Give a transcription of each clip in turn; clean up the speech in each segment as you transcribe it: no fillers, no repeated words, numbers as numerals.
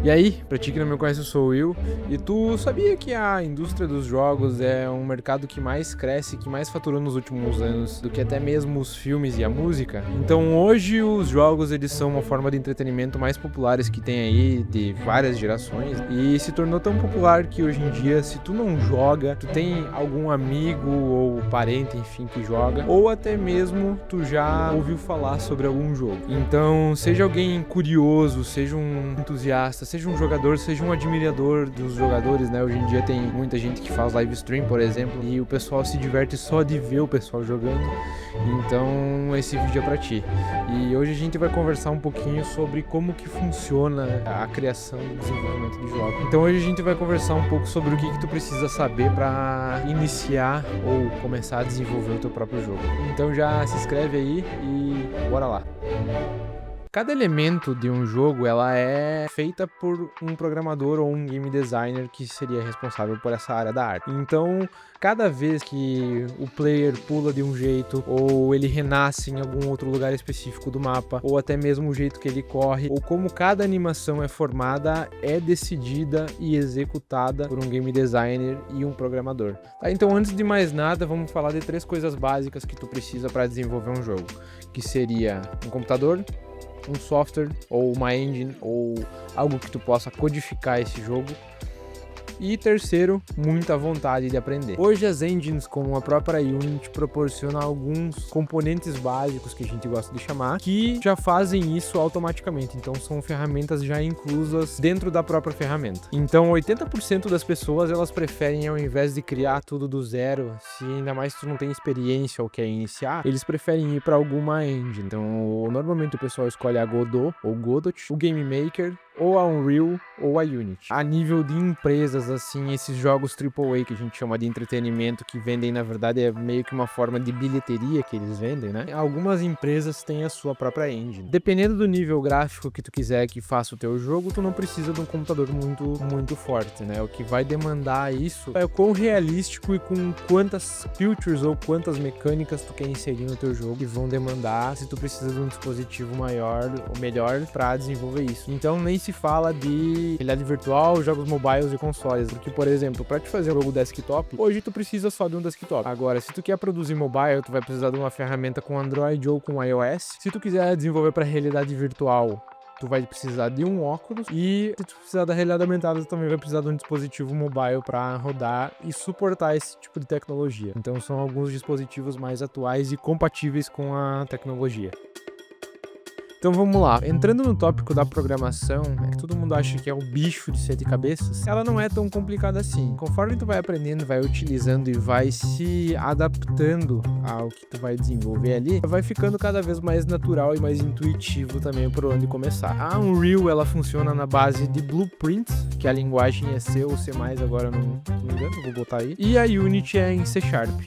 E aí, pra ti que não me conhece, eu sou o Will. E tu sabia que a indústria dos jogos é um mercado que mais cresce, que mais faturou nos últimos anos do que até mesmo os filmes e a música? Então hoje os jogos eles são uma forma de entretenimento mais populares que tem aí de várias gerações e se tornou tão popular que hoje em dia, se tu não joga, tu tem algum amigo ou parente, enfim, que joga, ou até mesmo tu já ouviu falar sobre algum jogo. Então, seja alguém curioso, seja um entusiasta, seja um jogador, seja um admirador dos jogadores, né? Hoje em dia tem muita gente que faz live stream, por exemplo, e o pessoal se diverte só de ver o pessoal jogando. Então, esse vídeo é pra ti. E hoje a gente vai conversar um pouquinho sobre como que funciona a criação e desenvolvimento de jogos. Então, hoje a gente vai conversar um pouco sobre o que tu precisa saber para iniciar ou começar a desenvolver o teu próprio jogo. Então, já se inscreve aí e bora lá. Cada elemento de um jogo, ela é feita por um programador ou um game designer que seria responsável por essa área da arte. Então, cada vez que o player pula de um jeito, ou ele renasce em algum outro lugar específico do mapa, ou até mesmo o jeito que ele corre, ou como cada animação é formada, é decidida e executada por um game designer e um programador. Tá? Então, antes de mais nada, vamos falar de 3 coisas básicas que tu precisa para desenvolver um jogo, que seria um computador, um software ou uma engine ou algo que tu possa codificar esse jogo. E terceiro, muita vontade de aprender. Hoje as engines como a própria Unity proporcionam alguns componentes básicos que a gente gosta de chamar, que já fazem isso automaticamente, então são ferramentas já inclusas dentro da própria ferramenta. Então 80% das pessoas elas preferem, ao invés de criar tudo do zero, se ainda mais tu não tem experiência ou quer iniciar, eles preferem ir para alguma engine. Então normalmente o pessoal escolhe a Godot ou Godot, o Game Maker, ou a Unreal ou a Unity. A nível de empresas, assim, esses jogos AAA que a gente chama de entretenimento, que vendem, na verdade, é meio que uma forma de bilheteria que eles vendem, né? Algumas empresas têm a sua própria engine. Dependendo do nível gráfico que tu quiser que faça o teu jogo, tu não precisa de um computador muito forte, né? O que vai demandar isso é o quão realístico e com quantas features ou quantas mecânicas tu quer inserir no teu jogo, que vão demandar se tu precisa de um dispositivo maior ou melhor para desenvolver isso. Então, nem se fala de realidade virtual, jogos mobiles e consoles, porque, por exemplo, para te fazer um jogo desktop, hoje tu precisa só de um desktop. Agora, se tu quer produzir mobile, tu vai precisar de uma ferramenta com Android ou com iOS. Se tu quiser desenvolver para realidade virtual, tu vai precisar de um óculos, e se tu precisar da realidade aumentada, tu também vai precisar de um dispositivo mobile para rodar e suportar esse tipo de tecnologia. Então são alguns dispositivos mais atuais e compatíveis com a tecnologia. Então vamos lá, entrando no tópico da programação, que todo mundo acha que é o bicho de 7 cabeças, ela não é tão complicada assim. Conforme tu vai aprendendo, vai utilizando e vai se adaptando ao que tu vai desenvolver ali, vai ficando cada vez mais natural e mais intuitivo também por onde começar. A Unreal, ela funciona na base de Blueprint, que a linguagem é C ou C+, agora não me engano, vou botar aí. E a Unity é em C#,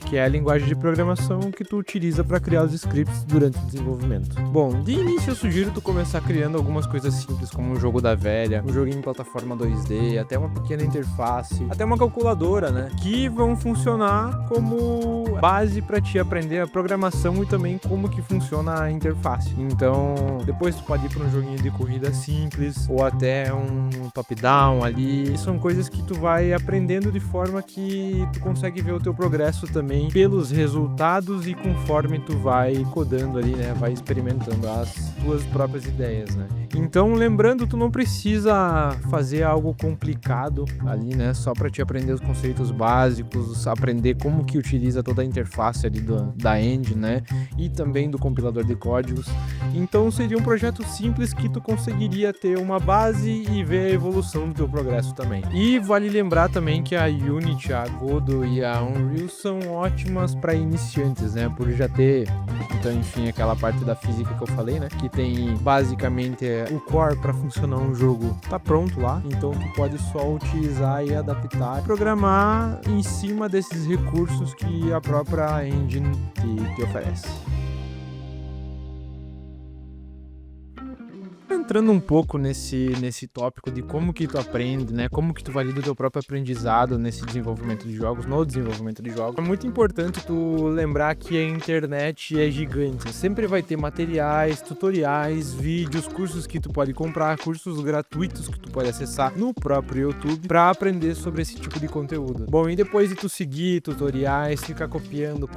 que é a linguagem de programação que tu utiliza para criar os scripts durante o desenvolvimento. Bom, de início eu sugiro tu começar criando algumas coisas simples, como um jogo da velha, um joguinho em plataforma 2D, até uma pequena interface, até uma calculadora, né? Que vão funcionar como base para te aprender a programação e também como que funciona a interface. Então, depois tu pode ir para um joguinho de corrida simples ou até um top-down ali. São coisas que tu vai aprendendo de forma que tu consegue ver o teu progresso também pelos resultados e conforme tu vai codando ali, né? Vai experimentando as tuas próprias ideias, né? Então, lembrando, tu não precisa fazer algo complicado ali, né? Só para te aprender os conceitos básicos, aprender como que utiliza toda a interface ali da engine, né? E também do compilador de códigos. Então, seria um projeto simples que tu conseguiria ter uma base e ver a evolução do teu progresso também. E vale lembrar também que a Unity, a Godot e a Unreal são ótimas para iniciantes, né? Por já ter, então, enfim, aquela parte da física que eu falei, né? Que tem basicamente o core para funcionar um jogo tá pronto lá, então tu pode só utilizar e adaptar, programar em cima desses recursos que a própria engine te oferece. entrando um pouco nesse tópico de como que tu aprende, né? Como que tu valida o teu próprio aprendizado nesse desenvolvimento de jogos, no desenvolvimento de jogos. É muito importante tu lembrar que a internet é gigante. Sempre vai ter materiais, tutoriais, vídeos, cursos que tu pode comprar, cursos gratuitos que tu pode acessar no próprio YouTube para aprender sobre esse tipo de conteúdo. Bom, e depois de tu seguir tutoriais, ficar copiando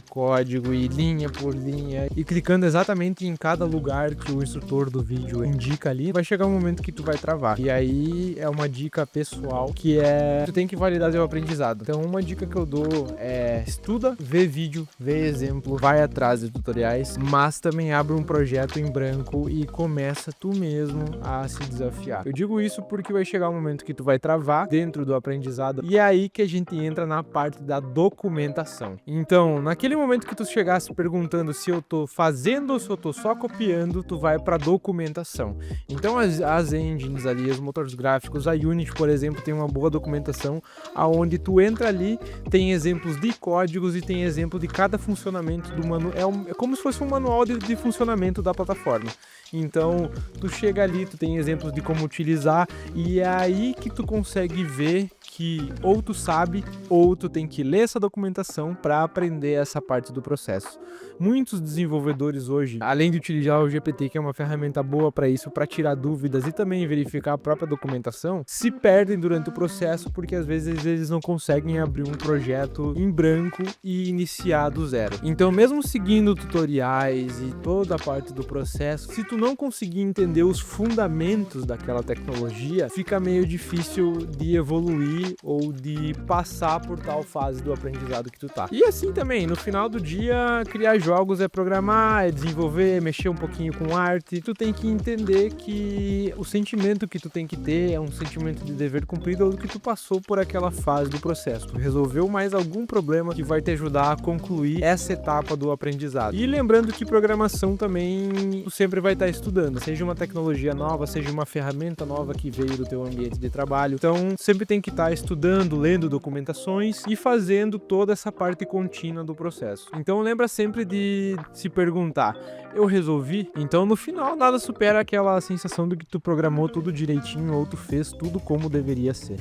código e linha por linha e clicando exatamente em cada lugar que o instrutor do vídeo indica ali, vai chegar um momento que tu vai travar. E aí é uma dica pessoal que é tu tem que validar teu aprendizado. Então uma dica que eu dou é estuda, vê vídeo, vê exemplo, vai atrás de tutoriais, mas também abre um projeto em branco e começa tu mesmo a se desafiar. Eu digo isso porque vai chegar um momento que tu vai travar dentro do aprendizado e é aí que a gente entra na parte da documentação. Então, naquele momento que tu chegasse perguntando se eu tô fazendo ou se eu tô só copiando, tu vai para documentação. Então as engines ali, os motores gráficos, a Unity, por exemplo, tem uma boa documentação aonde tu entra ali, tem exemplos de códigos e tem exemplo de cada funcionamento do manual. É como se fosse um manual de funcionamento da plataforma. Então, tu chega ali, tu tem exemplos de como utilizar e é aí que tu consegue ver que ou tu sabe ou tu tem que ler essa documentação para aprender essa parte do processo. Muitos desenvolvedores hoje, além de utilizar o GPT, que é uma ferramenta boa para isso, para tirar dúvidas e também verificar a própria documentação, se perdem durante o processo porque às vezes eles não conseguem abrir um projeto em branco e iniciar do zero. Então, mesmo seguindo tutoriais e toda a parte do processo, se tu não conseguir entender os fundamentos daquela tecnologia, fica meio difícil de evoluir ou de passar por tal fase do aprendizado que tu tá. E assim também, no final do dia, criar jogos é programar, é desenvolver, mexer um pouquinho com arte. Tu tem que entender que o sentimento que tu tem que ter é um sentimento de dever cumprido ou que tu passou por aquela fase do processo. Tu resolveu mais algum problema que vai te ajudar a concluir essa etapa do aprendizado. E lembrando que programação também tu sempre vai estar estudando, seja uma tecnologia nova, seja uma ferramenta nova que veio do teu ambiente de trabalho. Então, sempre tem que estar estudando, lendo documentações e fazendo toda essa parte contínua do processo. Então, lembra sempre de se perguntar, eu resolvi? Então, no final, nada supera aquela sensação de que tu programou tudo direitinho ou tu fez tudo como deveria ser.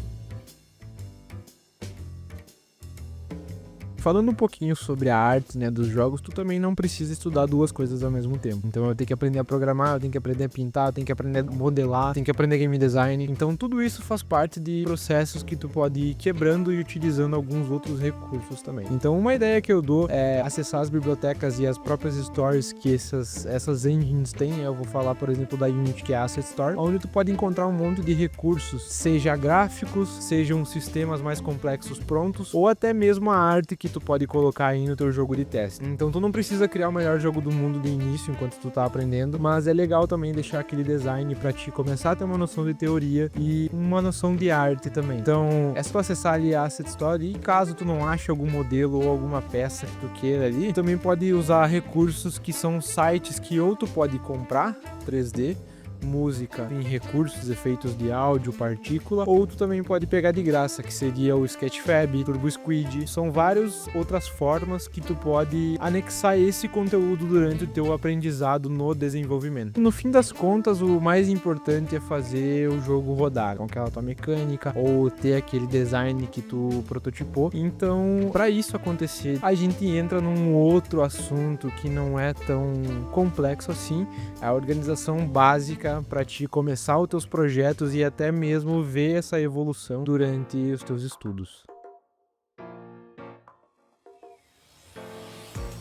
Falando um pouquinho sobre a arte, né, dos jogos, tu também não precisa estudar duas coisas ao mesmo tempo. Então eu tenho que aprender a programar, eu tenho que aprender a pintar, eu tenho que aprender a modelar, eu tenho que aprender game design. Então tudo isso faz parte de processos que tu pode ir quebrando e utilizando alguns outros recursos também. Então uma ideia que eu dou é acessar as bibliotecas e as próprias stores que essas engines têm. Eu vou falar, por exemplo, da Unity, que é a Asset Store, onde tu pode encontrar um monte de recursos, seja gráficos, sejam sistemas mais complexos prontos, ou até mesmo a arte que tu pode colocar aí no teu jogo de teste. Então tu não precisa criar o melhor jogo do mundo de início enquanto tu tá aprendendo, mas é legal também deixar aquele design pra ti começar a ter uma noção de teoria e uma noção de arte também. Então é só acessar ali a Asset Store e caso tu não ache algum modelo ou alguma peça que tu queira ali, também pode usar recursos que são sites que ou tu pode comprar 3D, música em recursos, efeitos de áudio, partícula, ou tu também pode pegar de graça, que seria o Sketchfab, Turbo Squid. São várias outras formas que tu pode anexar esse conteúdo durante o teu aprendizado no desenvolvimento. No fim das contas, o mais importante é fazer o jogo rodar com aquela tua mecânica ou ter aquele design que tu prototipou. Então, para isso acontecer, a gente entra num outro assunto que não é tão complexo assim, a organização básica para te começar os teus projetos e até mesmo ver essa evolução durante os teus estudos.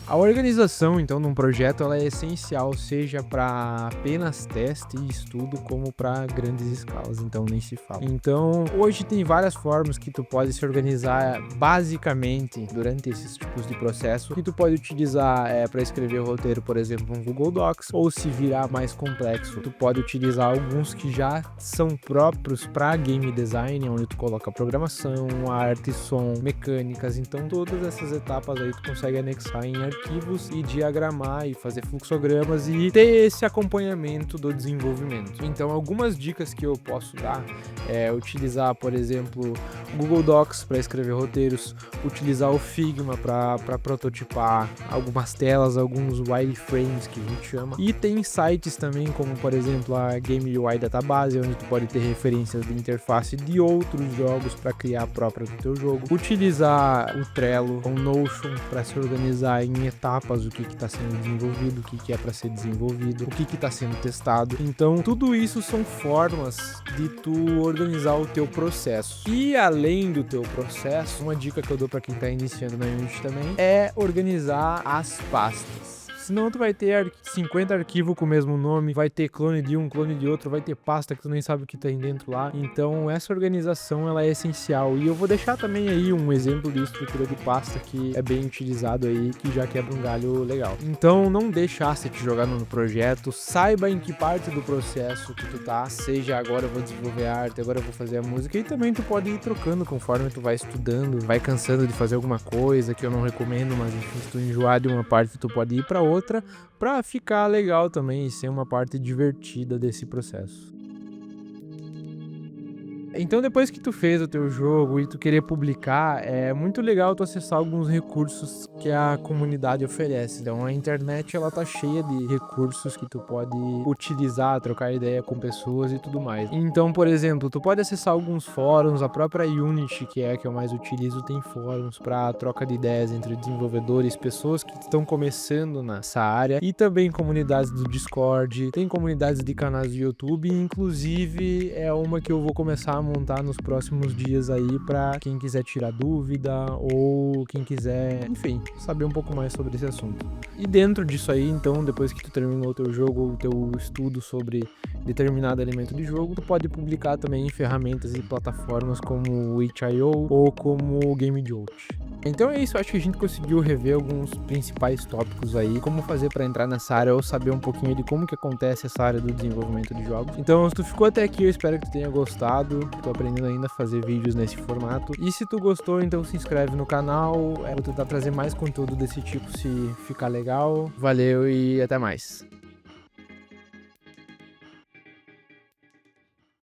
A organização, então, de um projeto ela é essencial, seja para apenas teste e estudo, como para grandes escalas, então nem se fala. Então, hoje tem várias formas que tu pode se organizar basicamente durante esses tipos de processo, que tu pode utilizar para escrever o roteiro, por exemplo, um Google Docs, ou se virar mais complexo, tu pode utilizar alguns que já são próprios para game design, onde tu coloca programação, arte, som, mecânicas, então todas essas etapas aí tu consegue anexar em artigos arquivos e diagramar e fazer fluxogramas e ter esse acompanhamento do desenvolvimento. Então, algumas dicas que eu posso dar é utilizar, por exemplo, o Google Docs para escrever roteiros, utilizar o Figma para prototipar algumas telas, alguns wireframes que a gente chama. E tem sites também como, por exemplo, a Game UI Database, onde tu pode ter referências de interface de outros jogos para criar a própria do teu jogo. Utilizar o Trello, o Notion para se organizar em etapas o que está sendo desenvolvido, o que é para ser desenvolvido, o que está sendo testado. Então, tudo isso são formas de tu organizar o teu processo. E além do teu processo, uma dica que eu dou para quem está iniciando na Unity também é organizar as pastas. Senão tu vai ter 50 arquivos com o mesmo nome, vai ter clone de um, clone de outro, vai ter pasta que tu nem sabe o que tem dentro lá. Então essa organização ela é essencial. E eu vou deixar também aí um exemplo de estrutura de pasta que é bem utilizado aí, que já quebra um galho legal. Então não deixa se te jogar no projeto, saiba em que parte do processo que tu tá, seja agora eu vou desenvolver a arte, agora eu vou fazer a música, e também tu pode ir trocando conforme tu vai estudando, vai cansando de fazer alguma coisa que eu não recomendo, mas enfim, se tu enjoar de uma parte tu pode ir pra outra para ficar legal também e ser uma parte divertida desse processo. Então depois que tu fez o teu jogo e tu querer publicar, é muito legal tu acessar alguns recursos que a comunidade oferece. Então a internet ela tá cheia de recursos que tu pode utilizar, trocar ideia com pessoas e tudo mais. Então, por exemplo, tu pode acessar alguns fóruns, a própria Unity, que é a que eu mais utilizo, tem fóruns para troca de ideias entre desenvolvedores, pessoas que estão começando nessa área, e também comunidades do Discord, tem comunidades de canais do YouTube, inclusive é uma que eu vou começar a montar nos próximos dias aí para quem quiser tirar dúvida ou quem quiser, enfim, saber um pouco mais sobre esse assunto. E dentro disso aí, então, depois que tu terminou o teu jogo ou o teu estudo sobre determinado elemento de jogo, tu pode publicar também em ferramentas e plataformas como o itch.io ou como o GameJolt. Então é isso, acho que a gente conseguiu rever alguns principais tópicos aí, como fazer para entrar nessa área ou saber um pouquinho de como que acontece essa área do desenvolvimento de jogos. Então, se tu ficou até aqui, eu espero que tu tenha gostado. Tô aprendendo ainda a fazer vídeos nesse formato. E se tu gostou, então se inscreve no canal. Eu vou tentar trazer mais conteúdo desse tipo se ficar legal. Valeu e até mais.